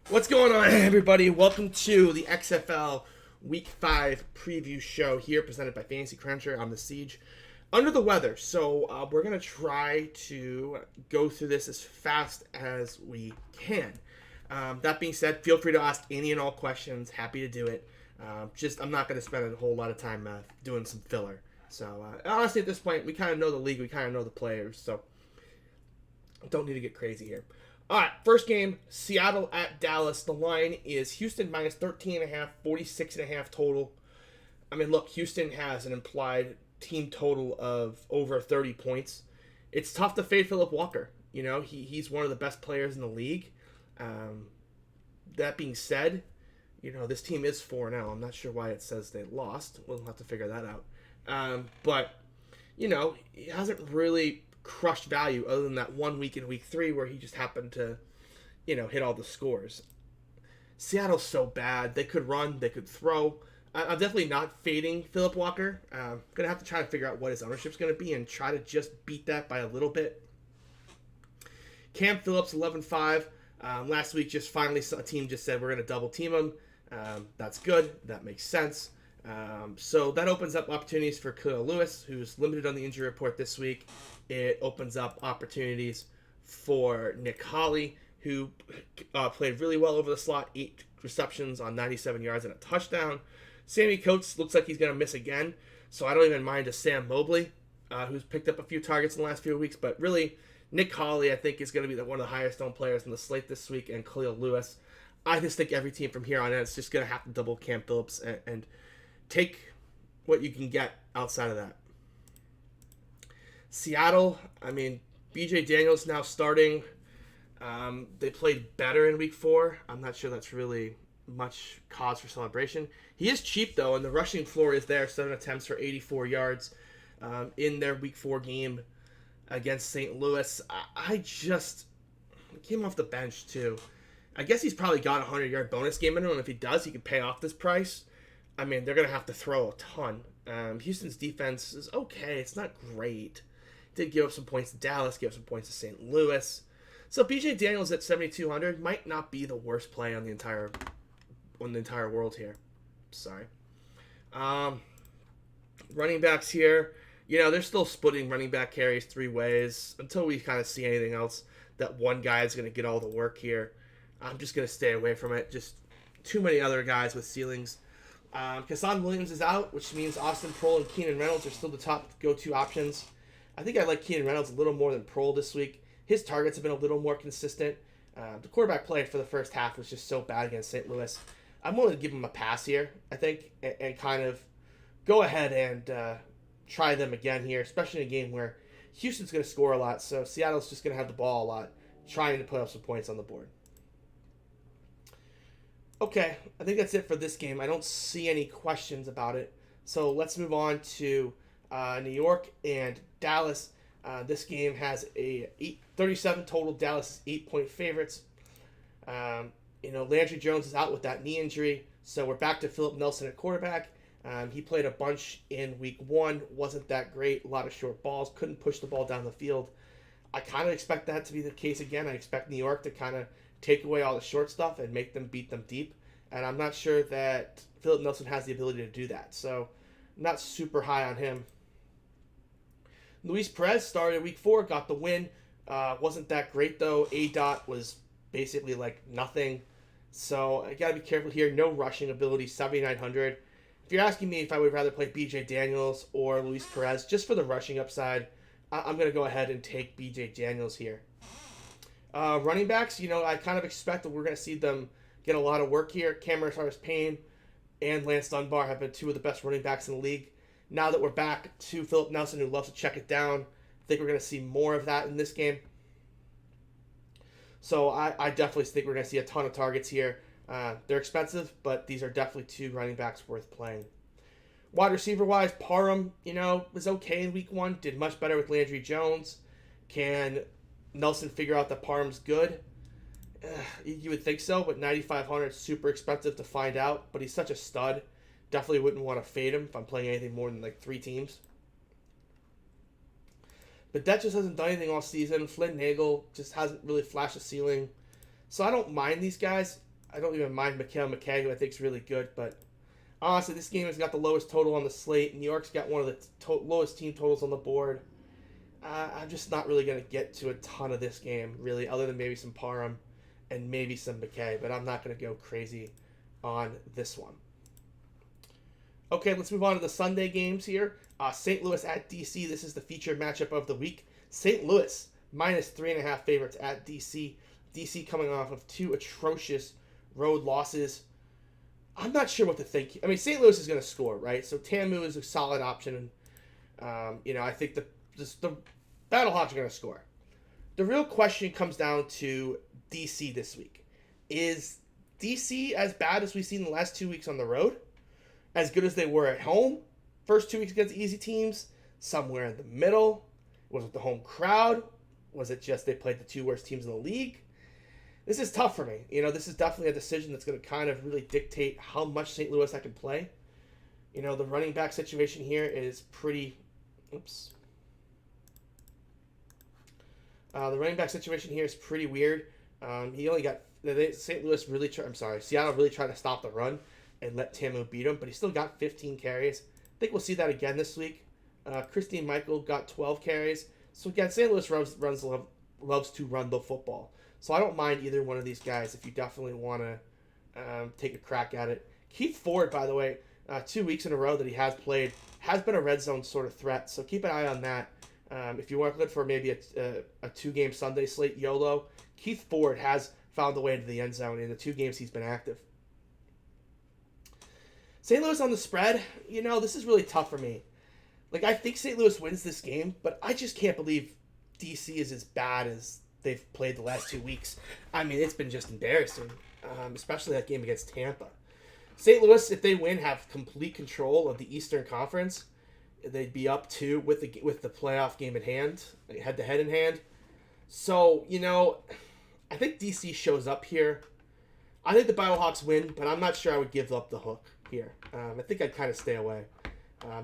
What's going on, everybody? Welcome to the XFL Week 5 preview show here, presented by Fantasy Cruncher. I'm the Siege. Under the weather, so we're going to try to go through this as fast as we can. That being said, feel free to ask any and all questions. Happy to do it. I'm not going to spend a whole lot of time doing some filler. So, honestly, at this point, we kind of know the league. We kind of know the players. So, don't need to get crazy here. All right, first game, Seattle at Dallas. The line is Houston minus 13.5, 46.5 total. I mean, look, Houston has an implied team total of over 30 points. It's tough to fade Philip Walker. You know, he's one of the best players in the league. That being said, you know, this team is 4-0. I'm not sure why it says they lost. We'll have to figure that out. But, you know, he hasn't really crushed value other than that 1 week in week 3 where he just happened to, you know, hit all the scores. Seattle's so bad. They could run, they could throw. I'm definitely not fading Philip Walker. I'm going to have to try to figure out what his ownership's going to be and try to just beat that by a little bit. Cam Phillips, 11-5. Last week, just finally, a team just said we're going to double team him. That's good. That makes sense. So that opens up opportunities for Khalil Lewis, who's limited on the injury report this week. It opens up opportunities for Nick Holley, who played really well over the slot, 8 receptions on 97 yards and a touchdown. Sammy Coates looks like he's going to miss again, so I don't even mind a Sam Mobley, who's picked up a few targets in the last few weeks. But really, Nick Holley, I think, is going to be one of the highest owned players in the slate this week, and Khalil Lewis. I just think every team from here on in is just going to have to double Cam Phillips and take what you can get outside of that. Seattle, I mean, BJ Daniels now starting. They played better in week 4. I'm not sure that's really much cause for celebration. He is cheap, though, and the rushing floor is there. 7 attempts for 84 yards in their week 4 game against St. Louis. I just came off the bench, too. I guess he's probably got a 100-yard bonus game in him, and if he does, he can pay off this price. I mean, they're going to have to throw a ton. Houston's defense is okay. It's not great. Did give up some points to Dallas, give up some points to St. Louis. So BJ Daniels at 7,200 might not be the worst play on the entire world here. Sorry. Running backs here, you know, they're still splitting running back carries 3 ways until we kind of see anything else that one guy is going to get all the work here. I'm just going to stay away from it. Just too many other guys with ceilings. Kassan Williams is out, which means Austin Proehl and Keenan Reynolds are still the top go-to options. I think I like Keenan Reynolds a little more than Proehl this week. His targets have been a little more consistent. The quarterback play for the first half was just so bad against St. Louis. I'm willing to give him a pass here, I think, and kind of go ahead and try them again here, especially in a game where Houston's going to score a lot, so Seattle's just going to have the ball a lot, trying to put up some points on the board. Okay, I think that's it for this game. I don't see any questions about it. So let's move on to New York and Dallas. This game has a 37 total. Dallas is 8-point favorites. Landry Jones is out with that knee injury, so we're back to Philip Nelson at quarterback. He played a bunch in week 1. Wasn't that great. A lot of short balls. Couldn't push the ball down the field. I kind of expect that to be the case again. I expect New York to kind of take away all the short stuff and make them beat them deep. And I'm not sure that Philip Nelson has the ability to do that. So I'm not super high on him. Luis Perez started week 4, got the win. Wasn't that great, though. A-Dot was basically like nothing. So I got to be careful here. No rushing ability, 7,900. If you're asking me if I would rather play BJ Daniels or Luis Perez, just for the rushing upside, I'm going to go ahead and take BJ Daniels here. Running backs, I kind of expect that we're going to see them get a lot of work here. Cameron Harris-Payne and Lance Dunbar have been 2 of the best running backs in the league. Now that we're back to Philip Nelson, who loves to check it down, I think we're going to see more of that in this game. So I definitely think we're going to see a ton of targets here. They're expensive, but these are definitely 2 running backs worth playing. Wide receiver-wise, Parham, was okay in week 1. Did much better with Landry Jones. Can Nelson figure out that Parham's good? You would think so, but 9,500 is super expensive to find out. But he's such a stud. Definitely wouldn't want to fade him if I'm playing anything more than like 3 teams. But that just hasn't done anything all season. Flynn Nagel just hasn't really flashed a ceiling. So I don't mind these guys. I don't even mind Mikhail McKay, who I think is really good, but honestly, this game has got the lowest total on the slate. New York's got one of the lowest team totals on the board. I'm just not really going to get to a ton of this game, really, other than maybe some Parham and maybe some McKay, but I'm not going to go crazy on this one. Okay, let's move on to the Sunday games here. St. Louis at DC. This is the featured matchup of the week. St. Louis minus 3.5 favorites at DC. DC coming off of 2 atrocious road losses. I'm not sure what to think. I mean, St. Louis is going to score, right? So Tamu is a solid option. I think the Battlehawks are going to score. The real question comes down to DC this week. Is DC as bad as we've seen the last 2 weeks on the road? As good as they were at home? First 2 weeks against easy teams? Somewhere in the middle? Was it the home crowd? Was it just they played the 2 worst teams in the league? This is tough for me. This is definitely a decision that's going to kind of really dictate how much St. Louis I can play. The running back situation here is pretty... Oops. The running back situation here is pretty weird. He only got... Seattle really tried to stop the run and let Tamu beat him, but he still got 15 carries. I think we'll see that again this week. Christine Michael got 12 carries. So again, St. Louis loves to run the football. So I don't mind either one of these guys if you definitely want to take a crack at it. Keith Ford, by the way, 2 weeks in a row that he has played, has been a red zone sort of threat. So keep an eye on that. If you want to look for maybe a 2-game Sunday slate YOLO, Keith Ford has found the way to the end zone in the 2 games he's been active. St. Louis on the spread, this is really tough for me. I think St. Louis wins this game, but I just can't believe DC is as bad as they've played the last 2 weeks. I mean, it's been just embarrassing, especially that game against Tampa. St. Louis, if they win, have complete control of the Eastern Conference. They'd be up 2 with the playoff game at hand, head-to-head in hand. So, I think DC shows up here. I think the Battlehawks win, but I'm not sure I would give up the hook here. I think I'd kind of stay away.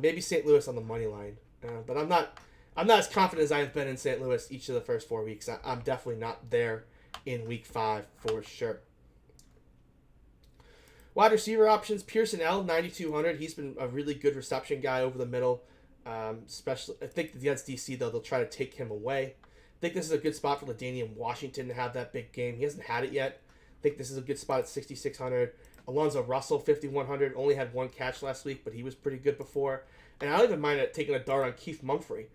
Maybe St. Louis on the money line, but I'm not as confident as I've been in St. Louis each of the first 4 weeks. I'm definitely not there in week 5 for sure. Wide receiver options, Pearson L, 9,200. He's been a really good reception guy over the middle. Especially, I think against DC, though, they'll try to take him away. I think this is a good spot for LaDainian Washington to have that big game. He hasn't had it yet. I think this is a good spot at 6,600. Alonzo Russell, 5,100. Only had 1 catch last week, but he was pretty good before. And I don't even mind taking a dart on Keith Mumphrey.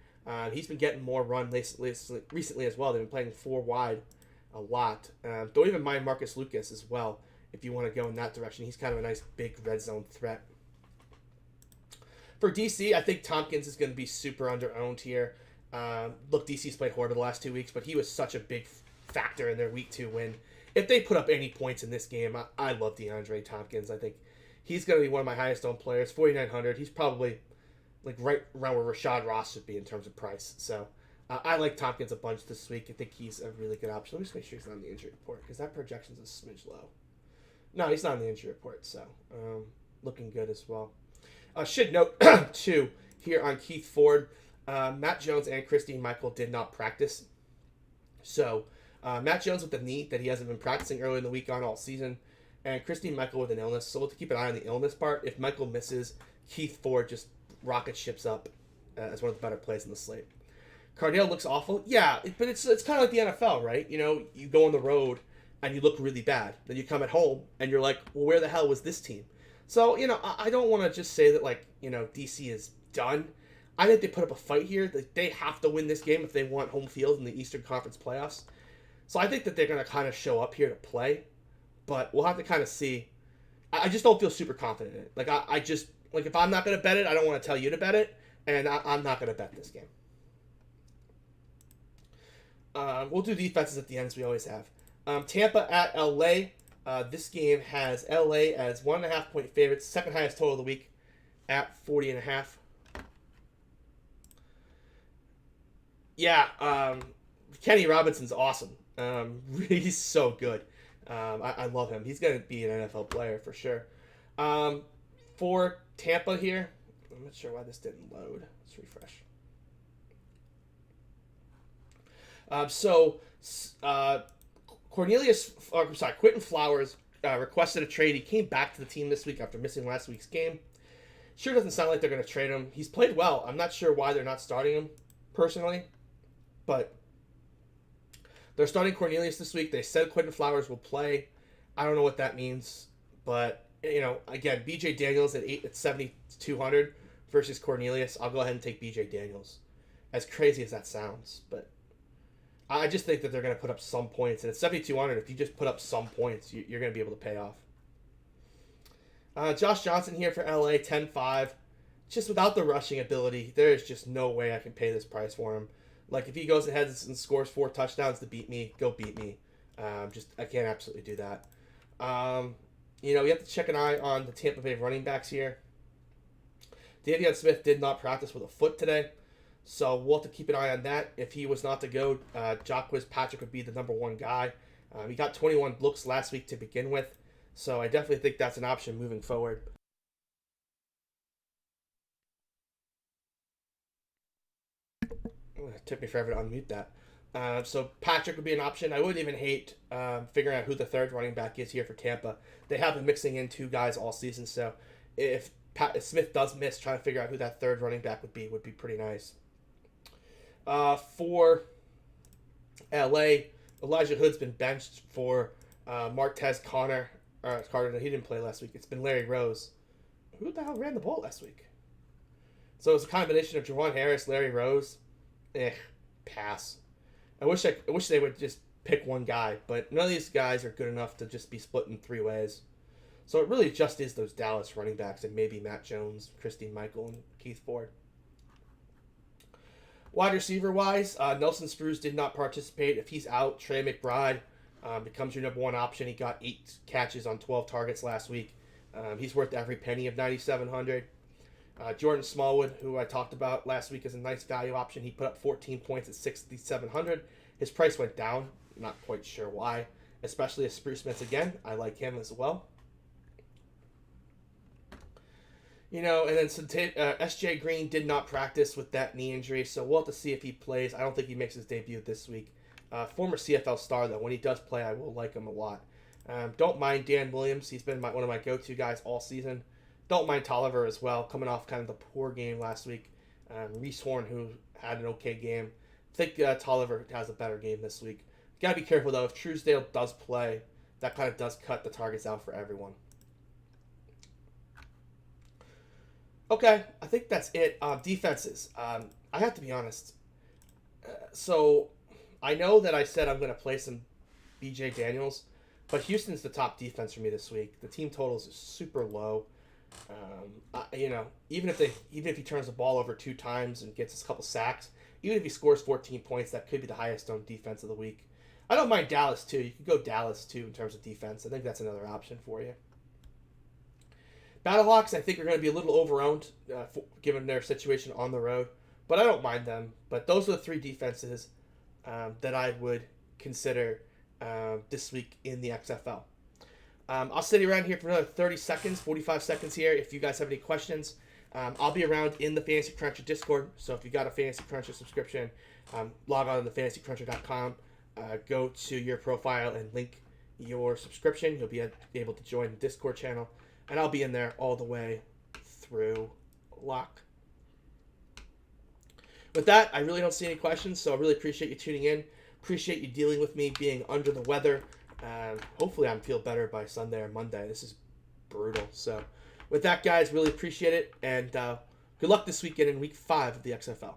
He's been getting more run recently as well. They've been playing 4 wide a lot. Don't even mind Marcus Lucas as well if you want to go in that direction. He's kind of a nice big red zone threat. For DC, I think Tompkins is going to be super under-owned here. Look, DC's played horrible the last 2 weeks, but he was such a big factor in their Week 2 win. If they put up any points in this game, I love DeAndre Tompkins. I think he's going to be one of my highest-owned players, 4,900. He's probably right around where Rashad Ross should be in terms of price. So I like Tompkins a bunch this week. I think he's a really good option. Let me just make sure he's not on the injury report because that projection's a smidge low. No, he's not on the injury report, so looking good as well. Should note, too, here on Keith Ford, Matt Jones and Christine Michael did not practice. So, Matt Jones with the knee that he hasn't been practicing early in the week on all season, and Christine Michael with an illness. So, we'll have to keep an eye on the illness part. If Michael misses, Keith Ford just rocket ships up as one of the better plays in the slate. Cardale looks awful. Yeah, but it's kind of like the NFL, right? You go on the road and you look really bad. Then you come at home and you're like, well, where the hell was this team? So, I don't want to just say that, DC is done. I think they put up a fight here. They have to win this game if they want home field in the Eastern Conference playoffs. So I think that they're going to kind of show up here to play. But we'll have to kind of see. I just don't feel super confident in it. If I'm not going to bet it, I don't want to tell you to bet it. And I'm not going to bet this game. We'll do defenses at the end as we always have. Tampa at LA. This game has LA as 1.5 point favorites, second highest total of the week at 40.5. Yeah, Kenny Robinson's awesome. He's so good. I love him. He's going to be an NFL player for sure. For Tampa here, I'm not sure why this didn't load. Let's refresh. Quentin Flowers requested a trade. He came back to the team this week after missing last week's game. Sure doesn't sound like they're going to trade him. He's played well. I'm not sure why they're not starting him, personally. But they're starting Cornelius this week. They said Quentin Flowers will play. I don't know what that means. But, again, BJ Daniels at 7,200 versus Cornelius. I'll go ahead and take BJ Daniels. As crazy as that sounds. But I just think that they're going to put up some points. And at 7,200, if you just put up some points, you're going to be able to pay off. Josh Johnson here for LA, 10-5. Just without the rushing ability, there is just no way I can pay this price for him. Like, if he goes ahead and scores 4 touchdowns to beat me, go beat me. I can't absolutely do that. We have to check an eye on the Tampa Bay running backs here. Davion Smith did not practice with a foot today, so we'll have to keep an eye on that. If he was not to go, Jacquizz Patrick would be the number one guy. He got 21 looks last week to begin with, so I definitely think that's an option moving forward. It took me forever to unmute that. So Patrick would be an option. I wouldn't even hate figuring out who the third running back is here for Tampa. They have been mixing in 2 guys all season, so if Smith does miss, trying to figure out who that third running back would be pretty nice. For LA, Elijah Hood's been benched for Marquez Carter. He didn't play last week. It's been Larry Rose. Who the hell ran the ball last week? So it's a combination of Jawan Harris, Larry Rose. Pass. I wish they would just pick one guy, but none of these guys are good enough to just be split in 3 ways. So it really just is those Dallas running backs and maybe Matt Jones, Christine Michael, and Keith Ford. Wide receiver wise, Nelson Spruce did not participate. If he's out, Trey McBride becomes your number one option. He got 8 catches on 12 targets last week. He's worth every penny of 9,700. Jordan Smallwood, who I talked about last week, is a nice value option. He put up 14 points at 6,700. His price went down. Not quite sure why. Especially as Spruce Smith again. I like him as well. And then S.J. Green did not practice with that knee injury, so we'll have to see if he plays. I don't think he makes his debut this week. Former CFL star, though. When he does play, I will like him a lot. Don't mind Dan Williams. He's been one of my go-to guys all season. Don't mind Tolliver as well, coming off kind of the poor game last week. Reese Horn, who had an okay game. I think Tolliver has a better game this week. Got to be careful, though. If Truesdale does play, that kind of does cut the targets out for everyone. Okay, I think that's it. Defenses. I have to be honest. So I know that I said I'm going to play some BJ Daniels, but Houston's the top defense for me this week. The team totals is super low. Even if he turns the ball over 2 times and gets a couple sacks, even if he scores 14 points, that could be the highest owned defense of the week. I don't mind Dallas too. You could go Dallas too in terms of defense. I think that's another option for you. Battlehawks, I think, are going to be a little overowned given their situation on the road, but I don't mind them. But those are the 3 defenses that I would consider this week in the XFL. I'll sit around here for another 30 seconds, 45 seconds here. If you guys have any questions, I'll be around in the Fantasy Cruncher Discord. So if you got a Fantasy Cruncher subscription, log on to thefantasycruncher.com, go to your profile and link your subscription. You'll be able to join the Discord channel, and I'll be in there all the way through lock. With that, I really don't see any questions, so I really appreciate you tuning in. Appreciate you dealing with me being under the weather. Hopefully I'm feel better by Sunday or Monday. This is brutal. So with that, guys, really appreciate it. And good luck this weekend in week 5 of the XFL.